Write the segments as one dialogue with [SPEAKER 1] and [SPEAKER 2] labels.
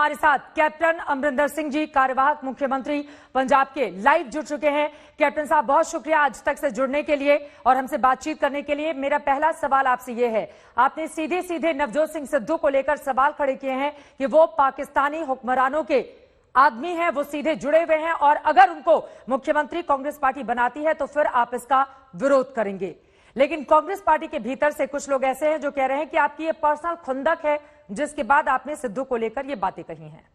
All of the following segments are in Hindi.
[SPEAKER 1] हमारे साथ कैप्टन अमरिंदर सिंह जी, कार्यवाहक मुख्यमंत्री पंजाब के, लाइव जुड़ चुके हैं। कैप्टन साहब, बहुत शुक्रिया आज तक से जुड़ने के लिए और हमसे बातचीत करने के लिए। मेरा पहला सवाल आपसे ये है, आपने सीधे सीधे नवजोत सिंह सिद्धू को लेकर सवाल खड़े किए हैं कि वो पाकिस्तानी हुक्मरानों के आदमी हैं, वो सीधे जुड़े हुए हैं और अगर उनको मुख्यमंत्री कांग्रेस पार्टी बनाती है तो फिर आप इसका विरोध करेंगे। लेकिन कांग्रेस पार्टी के भीतर से कुछ लोग ऐसे हैं जो कह रहे हैं कि आपकी ये पर्सनल खुंदक है, जिसके बाद आपने सिद्धू को लेकर ये बातें कही हैं।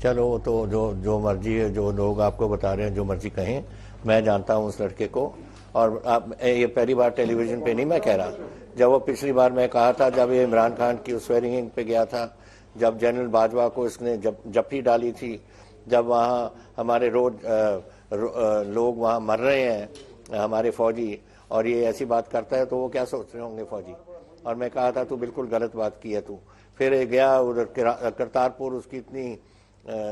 [SPEAKER 2] चलो तो जो मर्जी है, जो लोग आपको बता रहे हैं, जो मर्जी कहें, मैं जानता हूं उस लड़के को। और आप ये पहली बार टेलीविजन पे नहीं मैं कह रहा, जब वो पिछली बार मैं कहा था, जब ये इमरान खान की उस स्वेरिंग पे गया था, जब जनरल बाजवा को इसने जप्फी डाली थी, जब वहाँ हमारे लोग वहाँ मर रहे हैं हमारे फौजी, और ये ऐसी बात करता है तो वो क्या सोच रहे होंगे फौजी। और मैं कहा था तू बिल्कुल गलत बात की है तू। फिर गया उधर करतारपुर, उसकी इतनी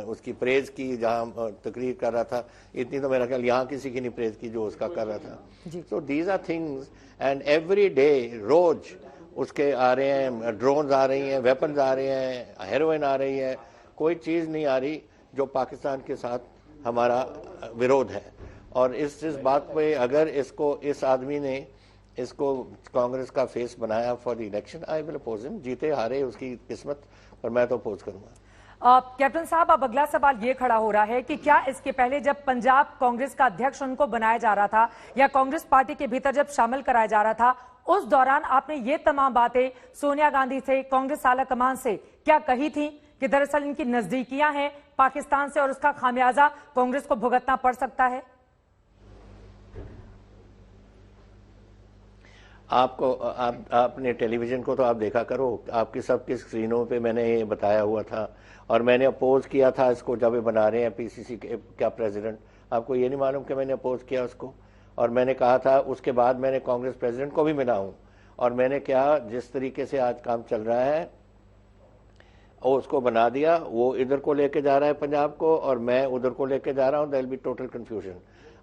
[SPEAKER 2] उसकी प्रेज की, जहाँ तकरीर कर रहा था, इतनी तो मेरा ख्याल यहाँ किसी की नहीं प्रेज की जो उसका कर रहा था। So these are things and every day, रोज उसके आ रहे हैं, ड्रोन्स आ रही हैं, वेपन्स आ रहे हैं, हेरोइन आ रही है, कोई चीज़ नहीं आ रही जो पाकिस्तान के साथ हमारा विरोध है। और इस बात पे अगर इस आदमी ने इसको कांग्रेस का फेस बनाया for the election, I will oppose him. जीते हारे उसकी किस्मत, पर मैं तो अपोज करूंगा।
[SPEAKER 1] कैप्टन साहब, अब अगला सवाल ये खड़ा हो रहा है कि क्या इसके पहले जब पंजाब कांग्रेस का अध्यक्ष उनको बनाया जा रहा था या कांग्रेस पार्टी के भीतर जब शामिल कराया जा रहा था, उस दौरान आपने ये तमाम बातें सोनिया गांधी से, कांग्रेस आला कमान से क्या कही थी कि दरअसल इनकी नजदीकियां हैं पाकिस्तान से और उसका खामियाजा कांग्रेस को भुगतना पड़ सकता है?
[SPEAKER 2] आपने टेलीविजन को तो आप देखा करो, आपकी सबकी स्क्रीनों पे मैंने ये बताया हुआ था और मैंने अपोज किया था इसको जब ये बना रहे हैं पीसीसी के क्या प्रेसिडेंट। आपको ये नहीं मालूम कि मैंने अपोज किया उसको? और मैंने कहा था, उसके बाद मैंने कांग्रेस प्रेसिडेंट को भी मिला हूं और मैंने क्या जिस तरीके से आज काम चल रहा है और उसको बना दिया, वो इधर को लेके जा रहा है पंजाब को और मैं उधर को लेके जा रहा हूँ, there will be total confusion.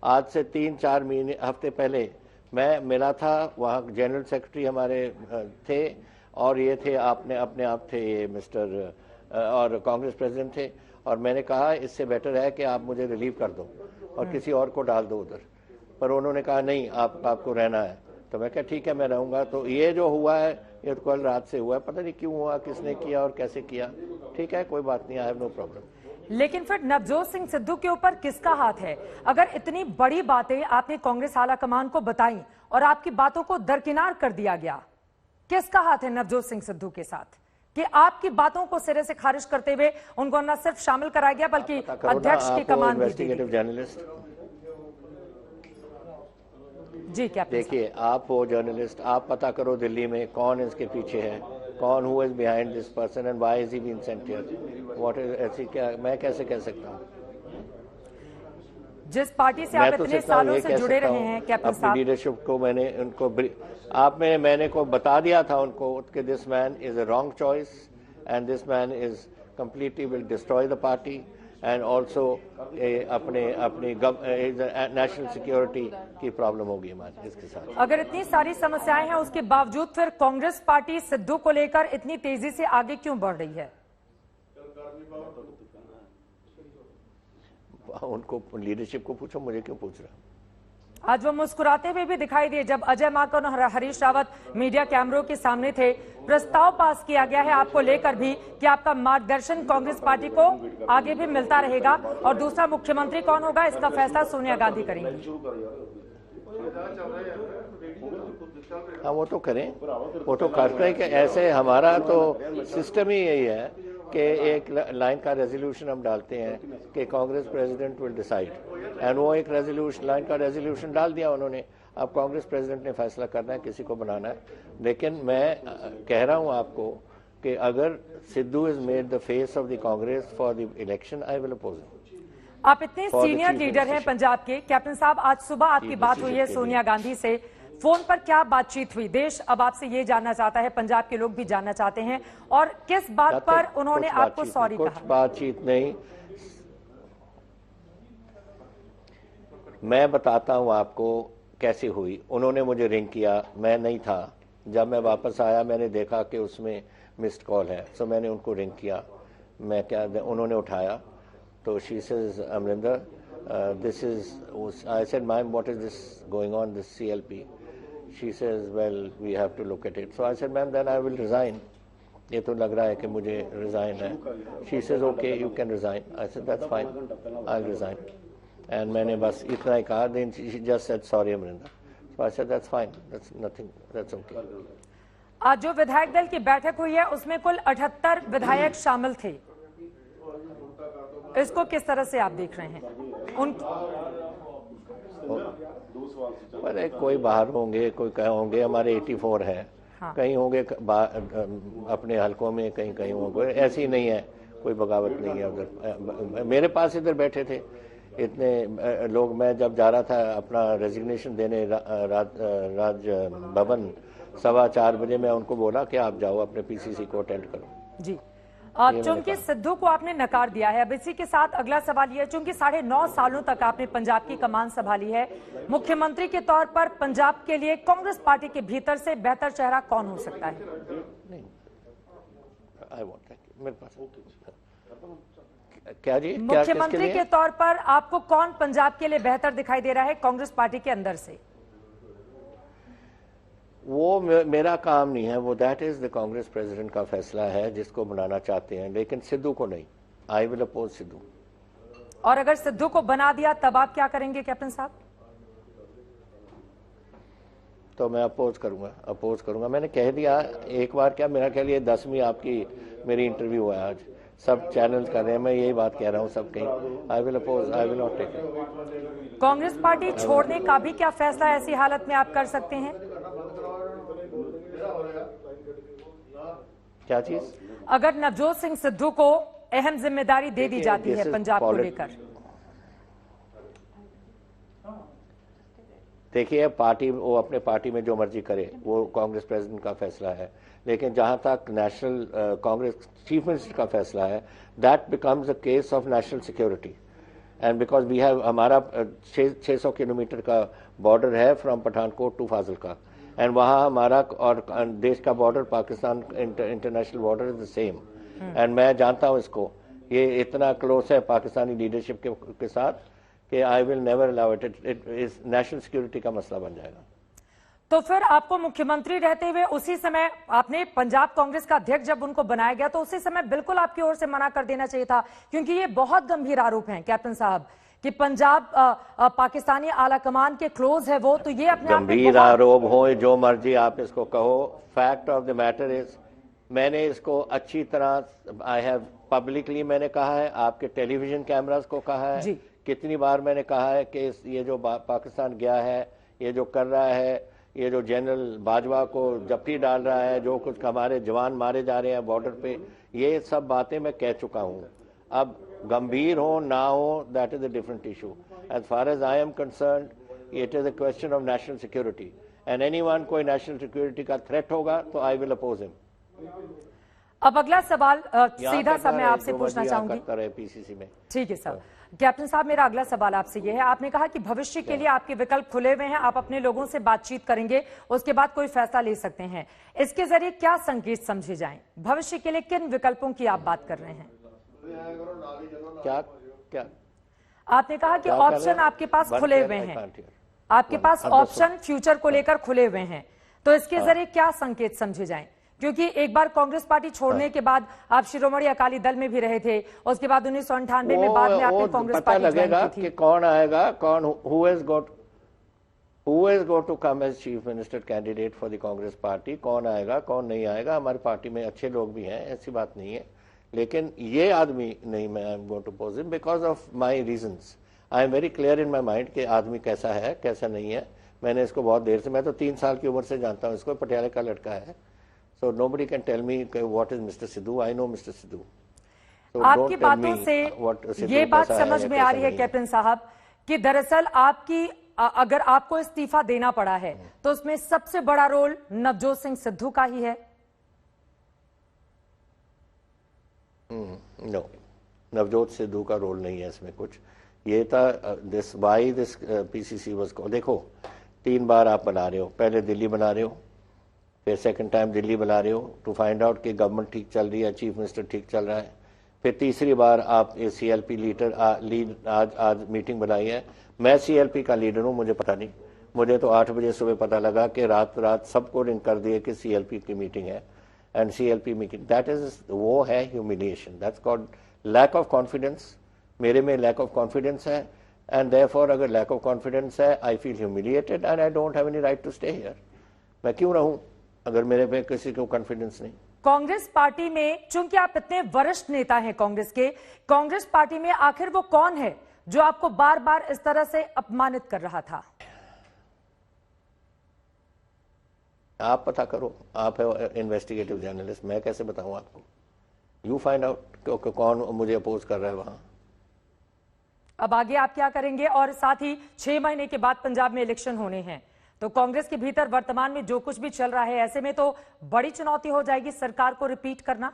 [SPEAKER 2] आज से 3-4 हफ्ते पहले मैं मिला था, वहाँ जनरल सेक्रेटरी हमारे थे और ये थे अपने आप थे ये मिस्टर और कांग्रेस प्रेसिडेंट थे, और मैंने कहा इससे बेटर है कि आप मुझे रिलीव कर दो और किसी और को डाल दो उधर। पर उन्होंने कहा नहीं, आपको रहना है। तो मैं कहा ठीक है मैं रहूँगा। तो ये जो हुआ है ये तो कल रात से हुआ है, पता नहीं क्यों हुआ, किसने किया और कैसे किया। ठीक है, कोई बात नहीं, आई हैव नो प्रॉब्लम।
[SPEAKER 1] लेकिन फिर नवजोत सिंह सिद्धू के ऊपर किसका हाथ है? अगर इतनी बड़ी बातें आपने कांग्रेस आला कमान को बताई और आपकी बातों को दरकिनार कर दिया गया, किसका हाथ है नवजोत सिंह सिद्धू के साथ कि आपकी बातों को सिरे से खारिज करते हुए उनको न सिर्फ शामिल कराया गया बल्कि अध्यक्ष की कमान भी दी गई?
[SPEAKER 2] जर्नलिस्ट
[SPEAKER 1] जी क्या
[SPEAKER 2] देखिए, आप हो जर्नलिस्ट, आप पता करो दिल्ली में कौन इसके पीछे है, कौन who is behind this person and why is he been sent here. What is ऐसी, क्या मैं कैसे कह सकता हूँ?
[SPEAKER 1] जिस पार्टी से आप इतने सालों से जुड़े रहे हैं कैप्टन साहब,
[SPEAKER 2] लीडरशिप को मैंने उनको मैंने को बता दिया था उनको कि this man is a wrong choice and this man is completely will destroy the party and also अपनी नेशनल सिक्योरिटी की प्रॉब्लम होगी हमारे इसके साथ।
[SPEAKER 1] अगर इतनी सारी समस्याएं हैं उसके बावजूद फिर कांग्रेस पार्टी सिद्धू को लेकर इतनी तेजी से आगे क्यों बढ़ रही है?
[SPEAKER 2] उनको लीडरशिप को पूछो, मुझे क्यों पूछ रहा?
[SPEAKER 1] आज वो मुस्कुराते हुए भी दिखाई दिए जब अजय माकन और हरीश रावत मीडिया कैमरों के सामने थे। प्रस्ताव पास किया गया है आपको लेकर भी कि आपका मार्गदर्शन कांग्रेस पार्टी को आगे भी मिलता रहेगा और दूसरा मुख्यमंत्री कौन होगा इसका फैसला सोनिया गांधी करेंगी।
[SPEAKER 2] हाँ, वो तो करें, वो तो करते हैं कि ऐसे हमारा तो सिस्टम ही यही है कि एक लाइन का रेजोल्यूशन हम डालते हैं कि Congress president will decide, and वो एक लाइन का रेजोल्यूशन डाल दिया उन्होंने। अब कांग्रेस प्रेसिडेंट ने फैसला करना है किसी को बनाना है। लेकिन मैं कह रहा हूं आपको कि अगर Sidhu is made the face of the Congress for the election, I will oppose him.
[SPEAKER 1] आप इतने सीनियर लीडर हैं पंजाब के। कैप्टन साहब, आज सुबह आपकी बात हुई है सोनिया गांधी से, फोन पर क्या बातचीत हुई? देश अब आपसे ये जानना चाहता है, पंजाब के लोग भी जानना चाहते हैं, और किस बात पर उन्होंने आपको सॉरी कहा?
[SPEAKER 2] कुछ बातचीत नहीं, मैं बताता हूं आपको कैसे हुई। उन्होंने मुझे रिंग किया, मैं नहीं था, जब मैं वापस आया मैंने देखा कि उसमें मिस्ड कॉल है, सो मैंने उनको रिंग किया, मैं क्या, उन्होंने उठाया, तो she says Amarinder this is, I said ma'am what is this going on this CLP? She says well we have to look at it. So I said ma'am then I will resign, ये तो लग रहा है कि मुझे रिजाइन है। She says okay you can resign. I said that's fine, I resign. And मैंने बस इतना ही कहा, then she just said sorry Amarinder. So I said that's fine, that's nothing, that's okay.
[SPEAKER 1] आज जो विधायक दल की बैठक हुई है उसमें कुल 78 विधायक शामिल थे, इसको किस तरह से आप देख रहे हैं?
[SPEAKER 2] अरे कोई बाहर होंगे, कोई कहीं होंगे, हमारे 84 हैं। हाँ। कहीं होंगे अपने हलकों में, कहीं कहीं होंगे, ऐसी नहीं है, कोई बगावत नहीं है उधर। मेरे पास इधर बैठे थे इतने लोग, मैं जब जा रहा था अपना रेजिग्नेशन देने राज भवन 4:15 बजे, मैं उनको बोला कि आप जाओ अपने PCC को अटेंड करो।
[SPEAKER 1] जी, चूंकि सिद्धू को आपने नकार दिया है, अब इसी के साथ अगला सवाल यह, चूंकि 9.5 सालों तक आपने पंजाब की कमान संभाली है, मुख्यमंत्री के तौर पर पंजाब के लिए कांग्रेस पार्टी के भीतर से बेहतर चेहरा कौन हो सकता है?
[SPEAKER 2] नहीं, मेरे पास क्या जी,
[SPEAKER 1] मुख्यमंत्री के तौर पर आपको कौन पंजाब के लिए बेहतर दिखाई दे रहा है कांग्रेस पार्टी के अंदर से?
[SPEAKER 2] वो मेरा काम नहीं है, वो that is the Congress president का फैसला है जिसको बनाना चाहते हैं, लेकिन सिद्धू को नहीं। I will oppose Sidhu.
[SPEAKER 1] और अगर सिद्धू को बना दिया तब आप क्या करेंगे कैप्टन साहब?
[SPEAKER 2] तो मैं अपोज करूंगा। मैंने कह दिया एक बार, क्या मेरा ख्याल ये 10वीं आपकी मेरी इंटरव्यू है आज, सब चैनल कर रहे हैं, मैं यही बात कह रहा हूँ सब कहीं। I will oppose, I will not take it.
[SPEAKER 1] Congress party छोड़ने का भी क्या फैसला ऐसी हालत में आप कर सकते हैं?
[SPEAKER 2] क्या चीज?
[SPEAKER 1] अगर नवजोत सिंह सिद्धू को अहम जिम्मेदारी दे दी जाती है पंजाब को लेकर?
[SPEAKER 2] देखिए पार्टी, वो अपने पार्टी में जो मर्जी करे, वो कांग्रेस प्रेसिडेंट का फैसला है, लेकिन जहां तक नेशनल कांग्रेस चीफ मिनिस्टर का फैसला है, that becomes a case of national security. And because we have, हमारा 600 किलोमीटर का बॉर्डर है from Pathankot to Fazilka, and वहाँ हमारा और देश का border, Pakistan international border is the same. And मैं जानता हूँ इसको, ये इतना क्लोज है पाकिस्तानी लीडरशिप के साथ कि I will never allow it, it is national security का मसला बन जाएगा।
[SPEAKER 1] तो फिर आपको मुख्यमंत्री रहते हुए उसी समय, आपने पंजाब कांग्रेस का अध्यक्ष जब उनको बनाया गया तो उसी समय बिल्कुल आपकी ओर से मना कर देना चाहिए था, क्योंकि ये बहुत गंभीर आरोप हैं कैप्टन साहब कि पंजाब पाकिस्तानी आला कमान के क्लोज है वो, तो ये अपने आप में
[SPEAKER 2] गंभीर आरोप हो, जो मर्जी आप इसको कहो, fact of the matter is, मैंने इसको अच्छी तरह, आई हैव पब्लिकली मैंने कहा है, आपके टेलीविजन कैमरास को कहा है, कितनी बार मैंने कहा है कि ये जो पाकिस्तान गया है, ये जो कर रहा है, ये जो जनरल बाजवा को जप्ती डाल रहा है, जो कुछ हमारे जवान मारे जा रहे हैं बॉर्डर पे, ये सब बातें मैं कह चुका हूँ। अब गंभीर हो ना हो, that is a different issue. As far as I am concerned, it is a question of national security, and anyone कोई नेशनल सिक्योरिटी का थ्रेट होगा तो आई विल अपोज हिम।
[SPEAKER 1] अब अगला सवाल सीधा सा मैं आपसे पूछना चाहूंगी,
[SPEAKER 2] PCC में।
[SPEAKER 1] ठीक है सर। कैप्टन साहब, मेरा अगला सवाल आपसे यह है, आपने कहा कि भविष्य के लिए आपके विकल्प खुले हुए हैं, आप अपने लोगों से बातचीत करेंगे, उसके बाद कोई फैसला ले सकते हैं। इसके जरिए क्या संकेत समझे जाएं? भविष्य के लिए किन विकल्पों की आप बात कर रहे हैं?
[SPEAKER 2] क्या
[SPEAKER 1] आपने कहा कि ऑप्शन आपके पास खुले हुए हैं, आपके पास ऑप्शन फ्यूचर को लेकर खुले हुए हैं, तो इसके जरिए क्या संकेत समझे जाएं? क्योंकि एक बार कांग्रेस पार्टी छोड़ने के बाद आप शिरोमणि अकाली दल में भी रहे थे, उसके बाद 1998 में बाद में आपने कांग्रेस पार्टी
[SPEAKER 2] लगेगा कि कौन आएगा, कौन who has got to come as chief minister candidate for the Congress party, कौन आएगा कौन नहीं आएगा। हमारी पार्टी में अच्छे लोग भी हैं, ऐसी बात नहीं है, लेकिन ये आदमी नहीं, मैं I am going to pose him because of my reasons. I am very clear in my mind कि आदमी कैसा है कैसा नहीं है। मैंने इसको बहुत देर से, मैं तो 3 साल की उम्र से जानता हूँ इसको, पटियाला का लड़का है। So nobody can tell me what is Mr. Sidhu. I know Mr. Sidhu. So
[SPEAKER 1] आपकी बातों से ये बात समझ में आ रही है कैप्टन साहब कि दरअसल आपकी, अगर आपको इस्तीफा देना पड़ा है तो उसमें सबसे बड़ा रोल नवजोत सिंह सिद्धू का ही है।
[SPEAKER 2] नो, नवजोत सिद्धू का रोल नहीं है इसमें कुछ। ये था this why this PCC was को, देखो 3 बार आप बना रहे हो, पहले दिल्ली बना रहे हो, फिर सेकंड टाइम दिल्ली बुला रहे हो टू फाइंड आउट कि गवर्नमेंट ठीक चल रही है, चीफ मिनिस्टर ठीक चल रहा है। फिर तीसरी बार आप CLP लीड आज मीटिंग बुलाई है। मैं CLP का लीडर हूँ, मुझे पता नहीं। मुझे तो 8 बजे सुबह पता लगा कि रात सबको रिंग कर दिए कि CLP की मीटिंग है। And CLP meeting that is, वो है humiliation, that's called lack of confidence. मेरे में लैक ऑफ कॉन्फिडेंस है, एंड देयरफॉर अगर लैक ऑफ कॉन्फिडेंस है, I feel humiliated and I don't have any right to stay here. मैं क्यों रहूं अगर मेरे पे किसी को कॉन्फिडेंस नहीं।
[SPEAKER 1] कांग्रेस पार्टी में, चूंकि आप इतने वरिष्ठ नेता हैं कांग्रेस के, कांग्रेस पार्टी में आखिर वो कौन है जो आपको बार बार इस तरह से अपमानित कर रहा था?
[SPEAKER 2] आप पता करो, आप है इन्वेस्टिगेटिव जर्नलिस्ट, मैं कैसे बताऊं आपको? यू फाइंड आउट कौन मुझे अपोज कर रहा है वहां।
[SPEAKER 1] अब आगे आप क्या करेंगे? और साथ ही 6 महीने के बाद पंजाब में इलेक्शन होने हैं, तो कांग्रेस के भीतर वर्तमान में जो कुछ भी चल रहा है, ऐसे में तो बड़ी चुनौती हो जाएगी सरकार को रिपीट करना।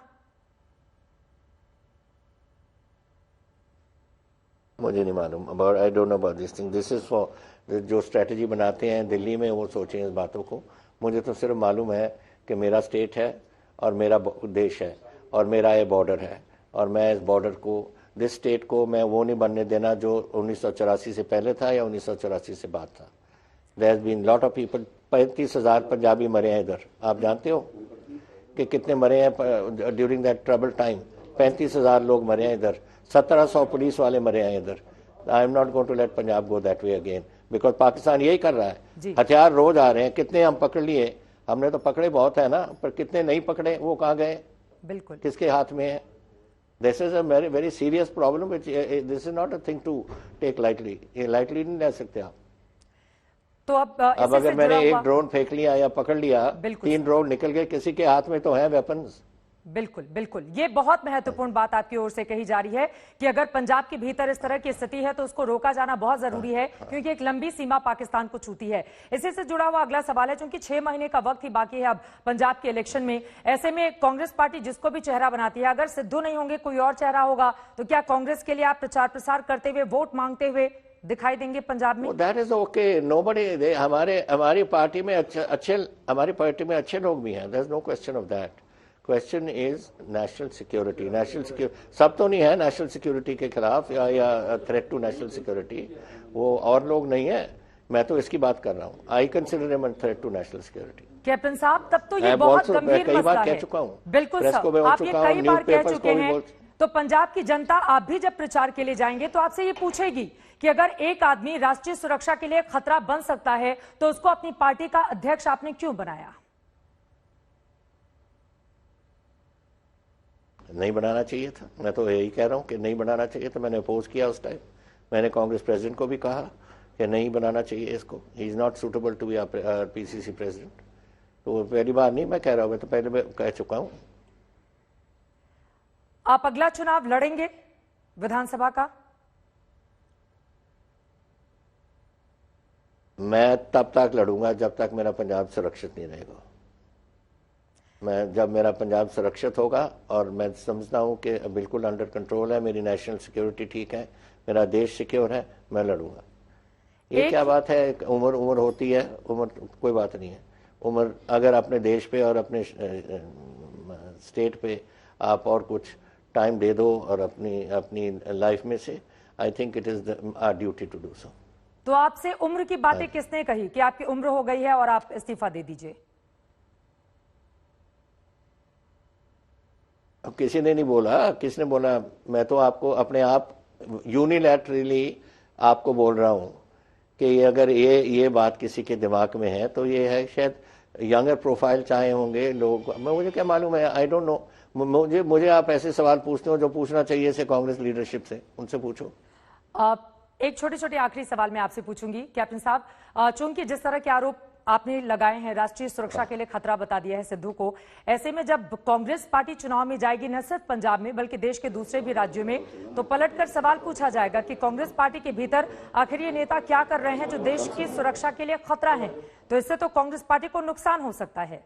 [SPEAKER 2] मुझे नहीं मालूम, about I don't know about this thing. This is for जो स्ट्रेटजी बनाते हैं दिल्ली में, वो सोचें इस बातों को। मुझे तो सिर्फ मालूम है कि मेरा स्टेट है और मेरा देश है और मेरा ये बॉर्डर है, और मैं इस बॉर्डर को, दिस स्टेट को मैं वो नहीं बनने देना जो 1984 से पहले था या 1984 से बाद था। There has been lot of people, 35,000 Punjabi मरे हैं इधर। आप जानते हो कि कितने मरे हैं ड्यूरिंग दैट ट्रबल टाइम? 35,000 लोग मरे हैं इधर, 1700 पुलिस वाले मरे हैं इधर। I am not going to let Punjab go that way again, because Pakistan यही कर रहा है। हथियार रोज आ रहे हैं, कितने हम पकड़ लिए? हमने तो पकड़े बहुत है ना, पर कितने नहीं पकड़े, वो कहाँ गए?
[SPEAKER 1] बिल्कुल,
[SPEAKER 2] किसके हाथ में है? This is a very very serious problem, this is not a thing to take lightly. ये लाइटली नहीं ले सकते आप।
[SPEAKER 1] तो अब
[SPEAKER 2] अगर मैंने एक ड्रोन फेंक लिया या पकड़ लिया, 3 ड्रोन निकल गए, किसी के हाथ में तो है वेपन्स।
[SPEAKER 1] बिल्कुल बिल्कुल, ये बहुत महत्वपूर्ण बात आपकी ओर से कही जा रही है कि अगर पंजाब के भीतर इस तरह की स्थिति है तो उसको रोका जाना बहुत जरूरी है, क्योंकि एक लंबी सीमा पाकिस्तान को छूती है। इसी से जुड़ा हुआ अगला सवाल है, क्योंकि 6 महीने का वक्त ही बाकी है अब पंजाब के इलेक्शन में, ऐसे में कांग्रेस पार्टी जिसको भी चेहरा बनाती है, अगर सिद्धू नहीं होंगे कोई और चेहरा होगा, तो क्या कांग्रेस के लिए आप प्रचार प्रसार करते हुए, वोट मांगते हुए दिखाई देंगे पंजाब में?
[SPEAKER 2] दैट इज ओके, नोबडी, हमारी पार्टी में अच्छे लोग भी हैं, there is no question of that. Question is national security. National security सब तो नहीं है नेशनल सिक्योरिटी के खिलाफ या थ्रेट टू नेशनल सिक्योरिटी, वो और लोग नहीं है। मैं तो इसकी बात कर रहा हूँ। I consider him threat to national security.
[SPEAKER 1] Captain साहब, तब तो ये बहुत गंभीर मसला है।
[SPEAKER 2] कह चुका हूँ,
[SPEAKER 1] बिल्कुल साहब, आप ये कई बार कह चुके हैं। तो पंजाब की जनता, आप भी जब प्रचार के लिए जाएंगे तो आपसे ये पूछेगी कि अगर एक आदमी राष्ट्रीय सुरक्षा के लिए खतरा बन सकता है तो उसको अपनी पार्टी का अध्यक्ष आपने क्यों बनाया?
[SPEAKER 2] नहीं बनाना चाहिए था। मैं तो यही कह रहा हूं कि नहीं बनाना चाहिए था। मैंने अपोज किया उस टाइम। मैंने कांग्रेस प्रेसिडेंट को भी कहा कि नहीं बनाना चाहिए इसको, he is not suitable to be PCC president. तो पहली बार नहीं मैं कह रहा हूं, मैं तो पहले मैं कह चुका हूं।
[SPEAKER 1] आप अगला चुनाव लड़ेंगे विधानसभा का?
[SPEAKER 2] मैं तब तक लड़ूंगा जब तक मेरा पंजाब सुरक्षित नहीं रहेगा। मैं जब मेरा पंजाब सुरक्षित होगा और मैं समझता हूं कि बिल्कुल अंडर कंट्रोल है, मेरी नेशनल सिक्योरिटी ठीक है, मेरा देश सिक्योर है, मैं लड़ूंगा। ये क्या बात है, उम्र होती है, उम्र कोई बात नहीं है। उम्र अगर अपने देश पे और अपने स्टेट पे आप और कुछ टाइम दे दो और अपनी लाइफ में से, I think it is our duty to do so.
[SPEAKER 1] तो आपसे उम्र की बातें किसने कही कि आपकी उम्र हो गई है और आप इस्तीफा दे दीजिए?
[SPEAKER 2] अब किसी ने नहीं बोला, किसने बोला? मैं तो आपको अपने आप यूनिलैटरली आपको बोल रहा हूं कि अगर ये बात किसी के दिमाग में है तो ये है शायद यंगर प्रोफाइल चाहे होंगे लोग, मुझे क्या मालूम है, आई डोंट नो। मुझे आप ऐसे सवाल पूछते हो जो पूछना चाहिए से कांग्रेस लीडरशिप से, उनसे पूछो।
[SPEAKER 1] एक छोटे छोटे आखिरी सवाल मैं आपसे पूछूंगी कैप्टन साहब, चूंकि जिस तरह के आरोप आपने लगाए हैं, राष्ट्रीय सुरक्षा के लिए खतरा बता दिया है सिद्धू को, ऐसे में जब कांग्रेस पार्टी चुनाव में जाएगी न सिर्फ पंजाब में बल्कि देश के दूसरे भी राज्यों में, तो पलटकर सवाल पूछा जाएगा कि कांग्रेस पार्टी के भीतर आखिर ये नेता क्या कर रहे हैं जो देश की सुरक्षा के लिए खतरा है। तो इससे तो कांग्रेस पार्टी को नुकसान हो सकता है।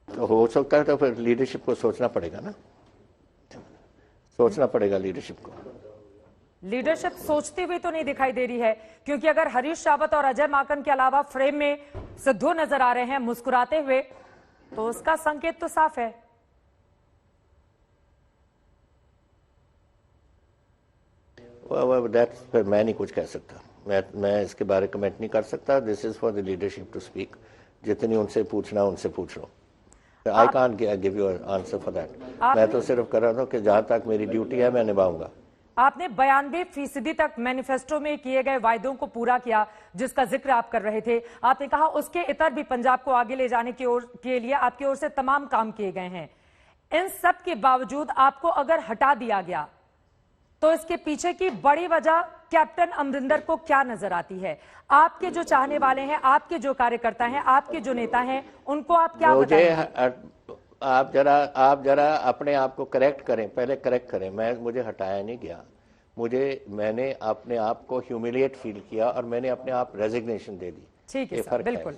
[SPEAKER 2] तो हो सकता है, तो फिर लीडरशिप को सोचना पड़ेगा ना, सोचना पड़ेगा लीडरशिप को।
[SPEAKER 1] लीडरशिप सोचती हुई तो नहीं दिखाई दे रही है, क्योंकि अगर हरीश रावत और अजय माकन के अलावा फ्रेम में सिद्धू नजर आ रहे हैं मुस्कुराते हुए, तो उसका संकेत तो साफ है।
[SPEAKER 2] फिर मैं नहीं कुछ कह सकता, मैं इसके बारे कमेंट नहीं कर सकता। This is for the leadership to speak. जितनी उनसे पूछना उनसे पूछ लो। I can't give you answer for that. मैं तो सिर्फ कर रहा हूँ कि जहां तक मेरी ड्यूटी है मैं निभाऊंगा।
[SPEAKER 1] आपने 92% तक मैनिफेस्टो में किए गए वायदों को पूरा किया, जिसका जिक्र आप कर रहे थे। आपने कहा उसके इतर भी पंजाब को आगे ले जाने के लिए आपकी ओर से तमाम काम किए गए हैं। इन सब के बावजूद आपको अगर हटा दिया गया तो इसके पीछे की बड़ी वजह कैप्टन अमरिंदर को क्या नजर आती है? आपके जो चाहने वाले हैं, आपके जो कार्यकर्ता हैं, आपके जो नेता हैं, उनको आप क्या बताएंगे?
[SPEAKER 2] आप जरा अपने आप को करेक्ट करें, पहले करेक्ट करें। मुझे हटाया नहीं गया, मैंने अपने आप को ह्यूमिलिएट फील किया और मैंने अपने आप रेजिग्नेशन दे दी।
[SPEAKER 1] ठीक है सर, बिल्कुल।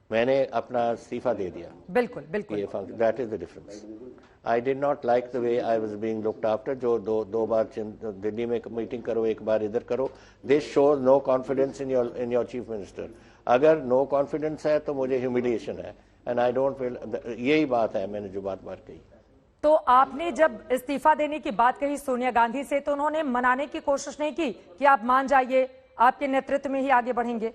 [SPEAKER 2] मैंने अपना इस्तीफा दे दिया।
[SPEAKER 1] बिल्कुल बिल्कुल,
[SPEAKER 2] that is the difference. I did not like the way I was being looked after. जो दो बार दिल्ली में मीटिंग करो, एक बार इधर करो, this shows no confidence in your chief minister. अगर नो कॉन्फिडेंस है तो मुझे ह्यूमिलिएशन है, एंड आई डोंट फील। यही बात है, मैंने जो बात कही।
[SPEAKER 1] तो आपने जब इस्तीफा देने की बात कही सोनिया गांधी से, तो उन्होंने मनाने की कोशिश नहीं की कि आप मान जाइए, आपके नेतृत्व में ही आगे बढ़ेंगे?